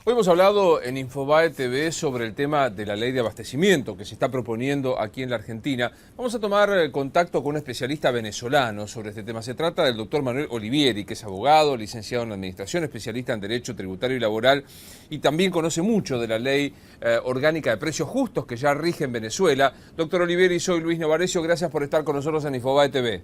Hoy hemos hablado en Infobae TV sobre el tema de la ley de abastecimiento que se está proponiendo aquí en la Argentina. Vamos a tomar contacto con un especialista venezolano sobre este tema. Se trata del doctor Manuel Olivieri, que es abogado, licenciado en Administración, especialista en Derecho Tributario y Laboral y también conoce mucho de la ley orgánica de precios justos que ya rige en Venezuela. Doctor Olivieri, soy Luis Novarecio. Gracias por estar con nosotros en Infobae TV.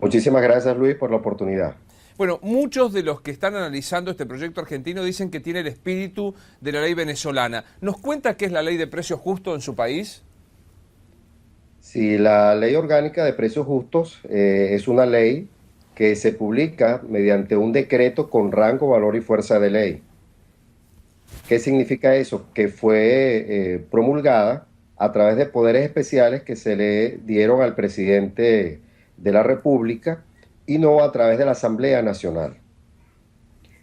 Muchísimas gracias, Luis, por la oportunidad. Bueno, muchos de los que están analizando este proyecto argentino dicen que tiene el espíritu de la ley venezolana. ¿Nos cuenta qué es la ley de precios justos en su país? Si la Ley Orgánica de Precios Justos es una ley que se publica mediante un decreto con rango, valor y fuerza de ley. ¿Qué significa eso? Que fue promulgada a través de poderes especiales que se le dieron al presidente de la República y no a través de la Asamblea Nacional.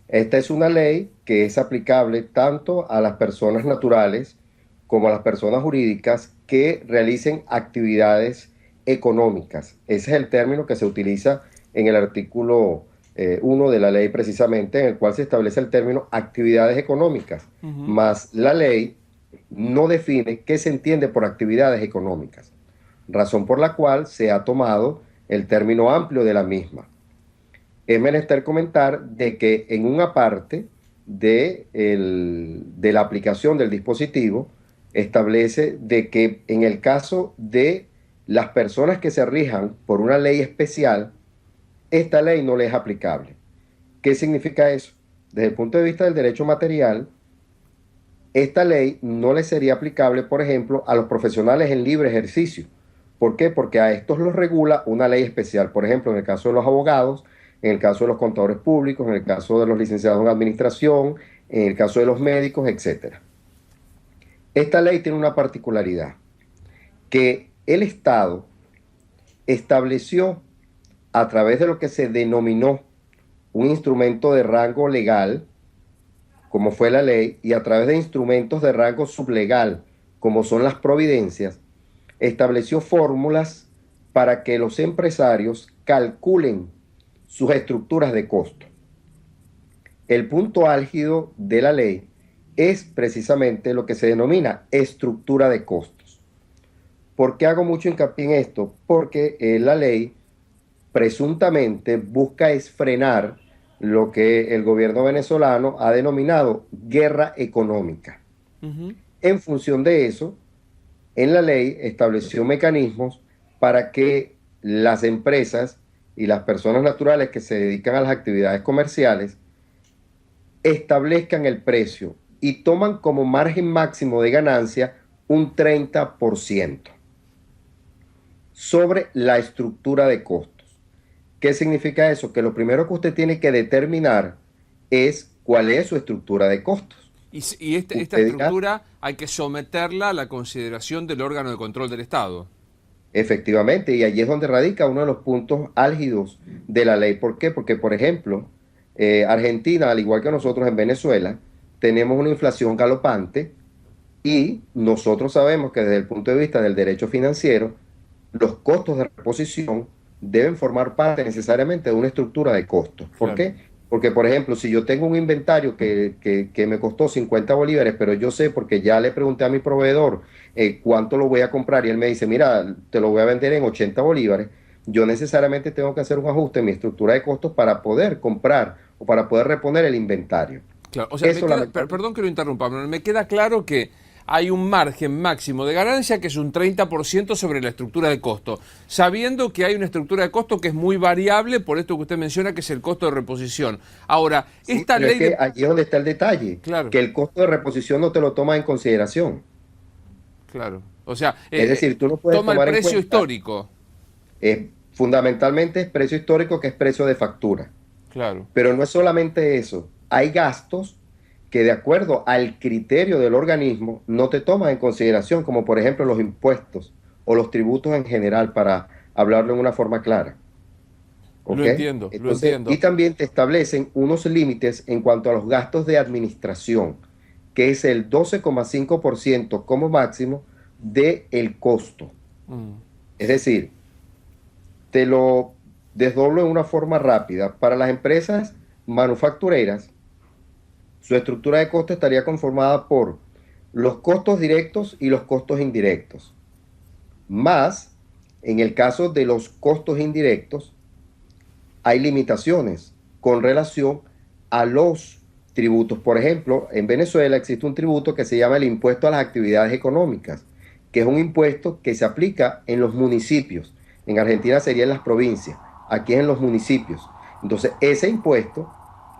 Esta es una ley que es aplicable tanto a las personas naturales como a las personas jurídicas que realicen actividades económicas. Ese es el término que se utiliza en el artículo 1 de la ley precisamente, en el cual se establece el término actividades económicas. Mas la ley no define qué se entiende por actividades económicas, razón por la cual se ha tomado el término amplio de la misma. Es menester comentar de que en una parte de la aplicación del dispositivo establece de que en el caso de las personas que se rijan por una ley especial, esta ley no le es aplicable. ¿Qué significa eso? Desde el punto de vista del derecho material, esta ley no le sería aplicable, por ejemplo, a los profesionales en libre ejercicio. ¿Por qué? Porque a estos los regula una ley especial. Por ejemplo, en el caso de los abogados, en el caso de los contadores públicos, en el caso de los licenciados en administración, en el caso de los médicos, etc. Esta ley tiene una particularidad, que el Estado estableció a través de lo que se denominó un instrumento de rango legal, como fue la ley, y a través de instrumentos de rango sublegal, como son las providencias, estableció fórmulas para que los empresarios calculen sus estructuras de costo. El punto álgido de la ley es precisamente lo que se denomina estructura de costos. ¿Por qué hago mucho hincapié en esto? Porque la ley presuntamente busca es frenar lo que el gobierno venezolano ha denominado guerra económica. En función de eso, en la ley estableció mecanismos para que las empresas y las personas naturales que se dedican a las actividades comerciales establezcan el precio y toman como margen máximo de ganancia un 30% sobre la estructura de costos. ¿Qué significa eso? Que lo primero que usted tiene que determinar es cuál es su estructura de costos. Y esta estructura hay que someterla a la consideración del órgano de control del Estado. Efectivamente, y allí es donde radica uno de los puntos álgidos de la ley. ¿Por qué? Porque, por ejemplo, Argentina, al igual que nosotros en Venezuela, tenemos una inflación galopante y nosotros sabemos que desde el punto de vista del derecho financiero, los costos de reposición deben formar parte necesariamente de una estructura de costos. ¿Por Claro. qué? Porque, por ejemplo, si yo tengo un inventario que me costó 50 bolívares, pero yo sé porque ya le pregunté a mi proveedor cuánto lo voy a comprar y él me dice, mira, te lo voy a vender en 80 bolívares, yo necesariamente tengo que hacer un ajuste en mi estructura de costos para poder comprar o para poder reponer el inventario. Claro, o sea, Eso perdón que lo interrumpa, pero me queda claro que hay un margen máximo de ganancia que es un 30% sobre la estructura de costo, sabiendo que hay una estructura de costo que es muy variable por esto que usted menciona, que es el costo de reposición. Ahora, sí, esta pero es ley que de... allí es donde está el detalle, Claro, que el costo de reposición no te lo toma en consideración. claro. O sea, Es decir, tú no puedes toma el tomar en precio cuenta, histórico. fundamentalmente es precio histórico, que es precio de factura. Claro. Pero no es solamente eso, hay gastos que de acuerdo al criterio del organismo no te toman en consideración, como por ejemplo los impuestos o los tributos en general, para hablarlo en una forma clara. Lo ¿Ok? entiendo, lo Entonces, y entiendo. también te establecen unos límites en cuanto a los gastos de administración, que es el 12,5% como máximo del costo. Mm. Es decir, te lo desdoblo en una forma rápida. Para las empresas manufactureras, Su estructura de costo estaría conformada por los costos directos y los costos indirectos. Más, en el caso de los costos indirectos, hay limitaciones con relación a los tributos. Por ejemplo, en Venezuela existe un tributo que se llama el impuesto a las actividades económicas, que es un impuesto que se aplica en los municipios. En Argentina sería en las provincias, aquí es en los municipios. Entonces, ese impuesto,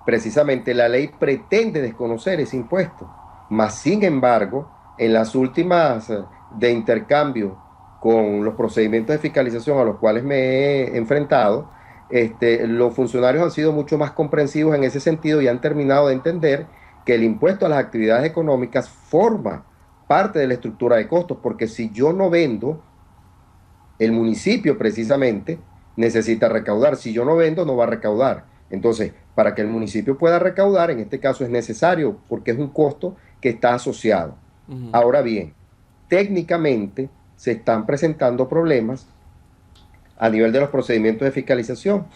precisamente la ley pretende desconocer ese impuesto. Mas, sin embargo, en las últimas de intercambio con los procedimientos de fiscalización a los cuales me he enfrentado, los funcionarios han sido mucho más comprensivos en ese sentido y han terminado de entender que el impuesto a las actividades económicas forma parte de la estructura de costos, porque si yo no vendo, el municipio precisamente necesita recaudar. Si yo no vendo, no va a recaudar. Entonces, para que el municipio pueda recaudar, en este caso es necesario, porque es un costo que está asociado. Ahora bien, técnicamente se están presentando problemas a nivel de los procedimientos de fiscalización,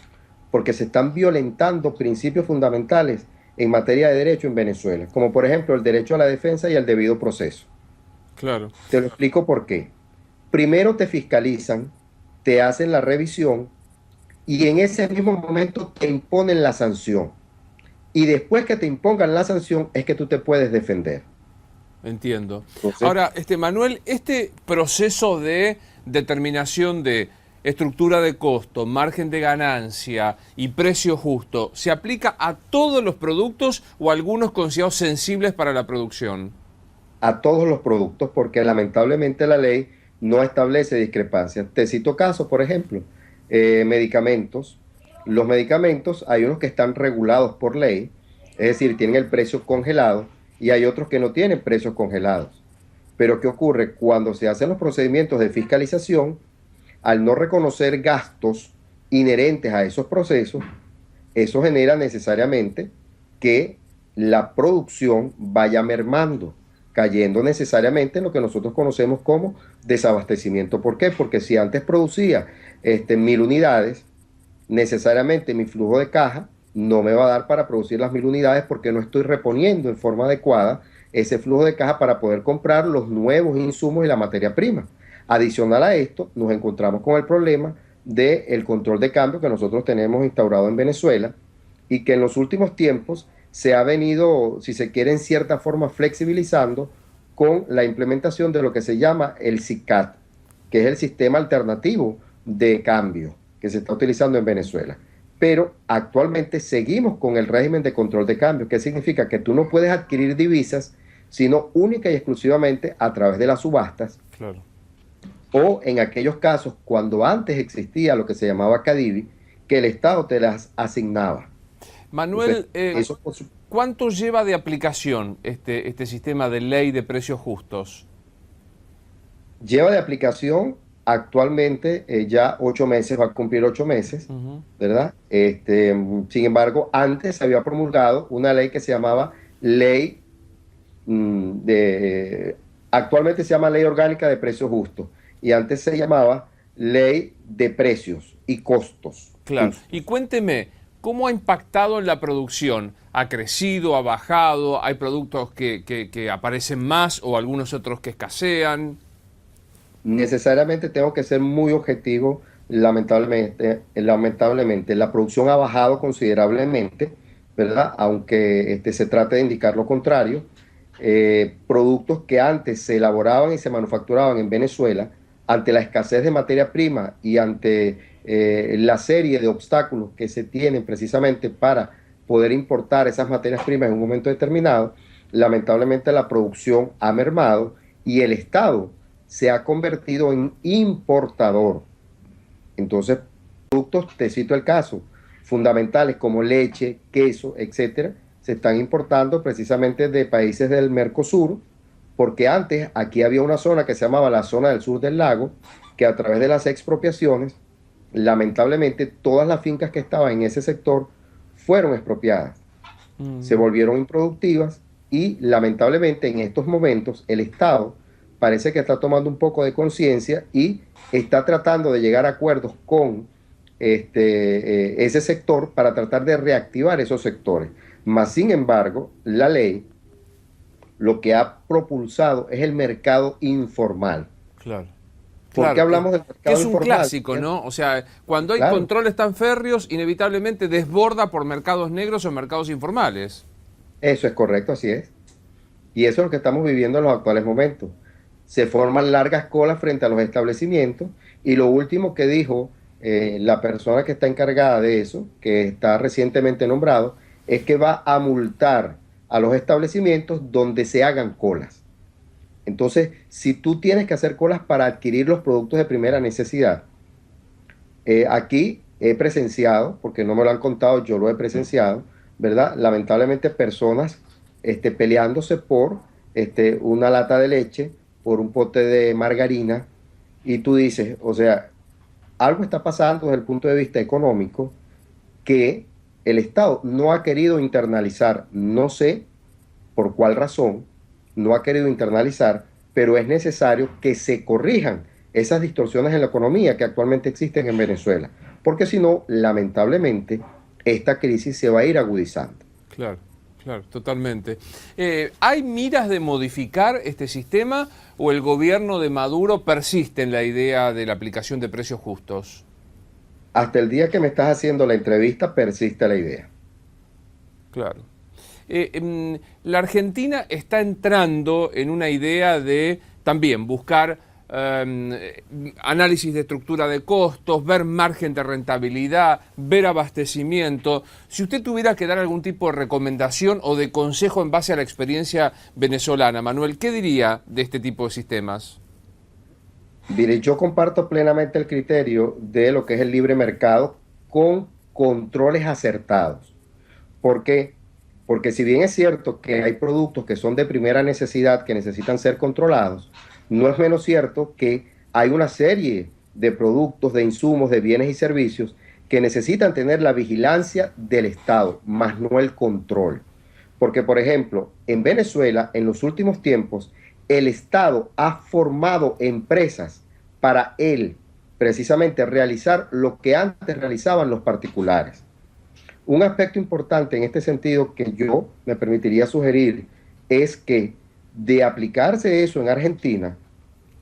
porque se están violentando principios fundamentales en materia de derecho en Venezuela, como por ejemplo el derecho a la defensa y al debido proceso. Claro. Te lo explico por qué. Primero te fiscalizan, te hacen la revisión y en ese mismo momento te imponen la sanción. Y después que te impongan la sanción es que tú te puedes defender. Entiendo. Entonces, Ahora, Manuel, este proceso de determinación de estructura de costo, margen de ganancia y precio justo, ¿se aplica a todos los productos o a algunos considerados sensibles para la producción? a todos los productos, porque lamentablemente la ley no establece discrepancias. Te cito casos, por ejemplo, medicamentos. Los medicamentos, hay unos que están regulados por ley, es decir, tienen el precio congelado, y hay otros que no tienen precios congelados. Pero ¿qué ocurre? Cuando se hacen los procedimientos de fiscalización, al no reconocer gastos inherentes a esos procesos, eso genera necesariamente que la producción vaya mermando, cayendo necesariamente en lo que nosotros conocemos como desabastecimiento. ¿Por qué? Porque si antes producía 1000 unidades, necesariamente mi flujo de caja no me va a dar para producir las 1000 unidades porque no estoy reponiendo en forma adecuada ese flujo de caja para poder comprar los nuevos insumos y la materia prima. Adicional a esto, nos encontramos con el problema del control de cambio que nosotros tenemos instaurado en Venezuela y que en los últimos tiempos se ha venido, si se quiere, en cierta forma flexibilizando con la implementación de lo que se llama el SICAD, que es el sistema alternativo de cambio que se está utilizando en Venezuela. Pero actualmente seguimos con el régimen de control de cambio, que significa que tú no puedes adquirir divisas, sino única y exclusivamente a través de las subastas. Claro. O en aquellos casos cuando antes existía lo que se llamaba CADIVI, que el Estado te las asignaba. Manuel, Entonces, ¿cuánto lleva de aplicación este sistema de ley de precios justos? lleva de aplicación actualmente ya 8 meses, va a cumplir 8 meses, ¿verdad? Sin embargo, antes se había promulgado una ley que se llamaba ley actualmente se llama Ley Orgánica de Precios Justos y antes se llamaba Ley de Precios y Costos. Claro. Justos. Y cuénteme, ¿cómo ha impactado en la producción? ¿Ha crecido, ha bajado? ¿Hay productos que aparecen más o algunos otros que escasean? Necesariamente tengo que ser muy objetivo. Lamentablemente, la producción ha bajado considerablemente, ¿verdad? Aunque se trate de indicar lo contrario. Productos que antes se elaboraban y se manufacturaban en Venezuela, ante la escasez de materia prima y ante la serie de obstáculos que se tienen precisamente para poder importar esas materias primas en un momento determinado, lamentablemente la producción ha mermado y el Estado se ha convertido en importador. Entonces, productos, te cito el caso, fundamentales como leche, queso, etcétera, se están importando precisamente de países del Mercosur, porque antes aquí había una zona que se llamaba la zona del sur del lago, que a través de las expropiaciones, lamentablemente todas las fincas que estaban en ese sector fueron expropiadas, se volvieron improductivas y lamentablemente en estos momentos el Estado parece que está tomando un poco de conciencia y está tratando de llegar a acuerdos con ese sector para tratar de reactivar esos sectores. Mas, sin embargo, la ley lo que ha propulsado es el mercado informal. Claro. ¿Por qué Claro, hablamos del que mercado es un informal? clásico, ¿no? O sea, cuando hay Claro, controles tan férreos, inevitablemente desborda por mercados negros o mercados informales. eso es correcto, así es. Y eso es lo que estamos viviendo en los actuales momentos. Se forman largas colas frente a los establecimientos y lo último que dijo la persona que está encargada de eso, que está recientemente nombrado, es que va a multar a los establecimientos donde se hagan colas. Entonces, si tú tienes que hacer colas para adquirir los productos de primera necesidad, aquí he presenciado, porque no me lo han contado, yo lo he presenciado, ¿verdad? Lamentablemente personas peleándose por una lata de leche, por un pote de margarina, y tú dices, o sea, algo está pasando desde el punto de vista económico que el Estado no ha querido internalizar, no sé por cuál razón, no ha querido internalizar, pero es necesario que se corrijan esas distorsiones en la economía que actualmente existen en Venezuela, porque si no, lamentablemente, esta crisis se va a ir agudizando. Claro, claro, totalmente. ¿Hay miras de modificar este sistema o el gobierno de Maduro persiste en la idea de la aplicación de precios justos? Hasta el día que me estás haciendo la entrevista persiste la idea. Claro. La Argentina está entrando en una idea de también buscar análisis de estructura de costos, ver margen de rentabilidad, ver abastecimiento. Si usted tuviera que dar algún tipo de recomendación o de consejo en base a la experiencia venezolana, Manuel, ¿qué diría de este tipo de sistemas? Mire, yo comparto plenamente el criterio de lo que es el libre mercado con controles acertados. ¿Por qué? Porque si bien es cierto que hay productos que son de primera necesidad que necesitan ser controlados, no es menos cierto que hay una serie de productos, de insumos, de bienes y servicios que necesitan tener la vigilancia del Estado, más no el control. Porque, por ejemplo, en Venezuela, en los últimos tiempos, el Estado ha formado empresas para él, precisamente, realizar lo que antes realizaban los particulares. Un aspecto importante en este sentido que yo me permitiría sugerir es que de aplicarse eso en Argentina,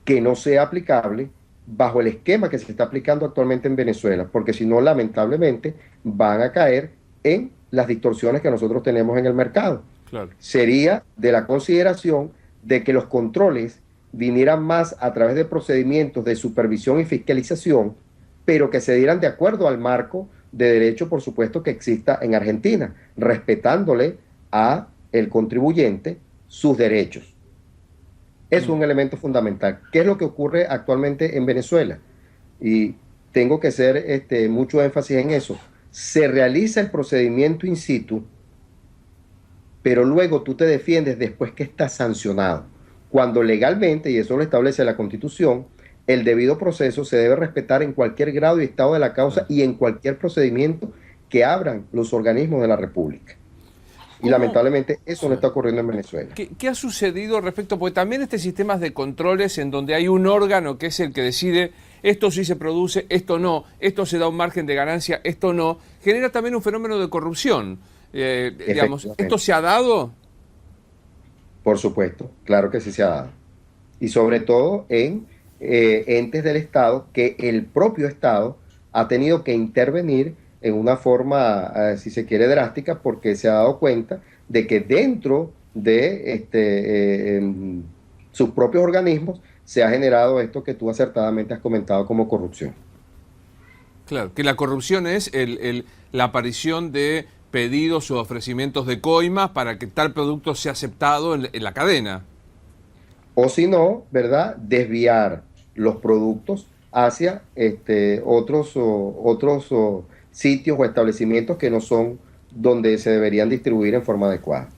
que no sea aplicable bajo el esquema que se está aplicando actualmente en Venezuela, porque si no, lamentablemente, van a caer en las distorsiones que nosotros tenemos en el mercado. Claro. Sería de la consideración de que los controles vinieran más a través de procedimientos de supervisión y fiscalización, pero que se dieran de acuerdo al marco de derecho, por supuesto, que exista en Argentina, respetándole a el contribuyente sus derechos. Es un elemento fundamental. ¿Qué es lo que ocurre actualmente en Venezuela? Y tengo que hacer mucho énfasis en eso. Se realiza el procedimiento in situ, pero luego tú te defiendes después que está sancionado. Cuando legalmente, y eso lo establece la Constitución, el debido proceso se debe respetar en cualquier grado y estado de la causa y en cualquier procedimiento que abran los organismos de la República. Y lamentablemente eso no está ocurriendo en Venezuela. ¿Qué ha sucedido respecto? Porque también este sistema de controles en donde hay un órgano que es el que decide esto sí se produce, esto no, esto se da un margen de ganancia, esto no, genera también un fenómeno de corrupción. Digamos, ¿esto se ha dado? Por supuesto, claro que sí se ha dado. Y sobre todo en entes del Estado que el propio Estado ha tenido que intervenir en una forma, si se quiere, drástica, porque se ha dado cuenta de que dentro de sus propios organismos se ha generado esto que tú acertadamente has comentado como corrupción. Claro, que la corrupción es la aparición de pedidos o ofrecimientos de coimas para que tal producto sea aceptado en la cadena. O si no, ¿verdad? Desviar los productos hacia otros sitios o establecimientos que no son donde se deberían distribuir en forma adecuada.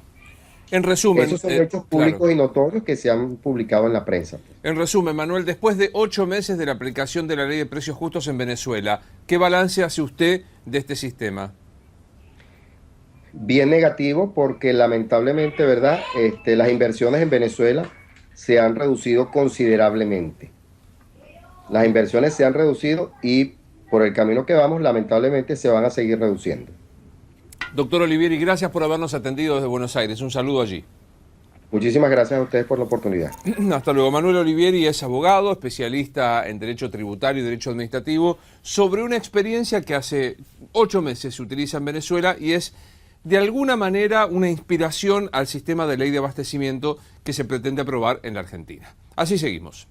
En resumen, esos son hechos públicos claro, y notorios que se han publicado en la prensa. En resumen, Manuel, después de 8 meses de la aplicación de la ley de precios justos en Venezuela, ¿qué balance hace usted de este sistema? Bien negativo porque lamentablemente, ¿verdad? Las inversiones en Venezuela se han reducido considerablemente. Las inversiones se han reducido y por el camino que vamos, lamentablemente, se van a seguir reduciendo. Doctor Olivieri, gracias por habernos atendido desde Buenos Aires. Un saludo allí. Muchísimas gracias a ustedes por la oportunidad. Hasta luego. Manuel Olivieri es abogado, especialista en Derecho Tributario y Derecho Administrativo, sobre una experiencia que hace 8 meses se utiliza en Venezuela y es de alguna manera una inspiración al sistema de ley de abastecimiento que se pretende aprobar en la Argentina. Así seguimos.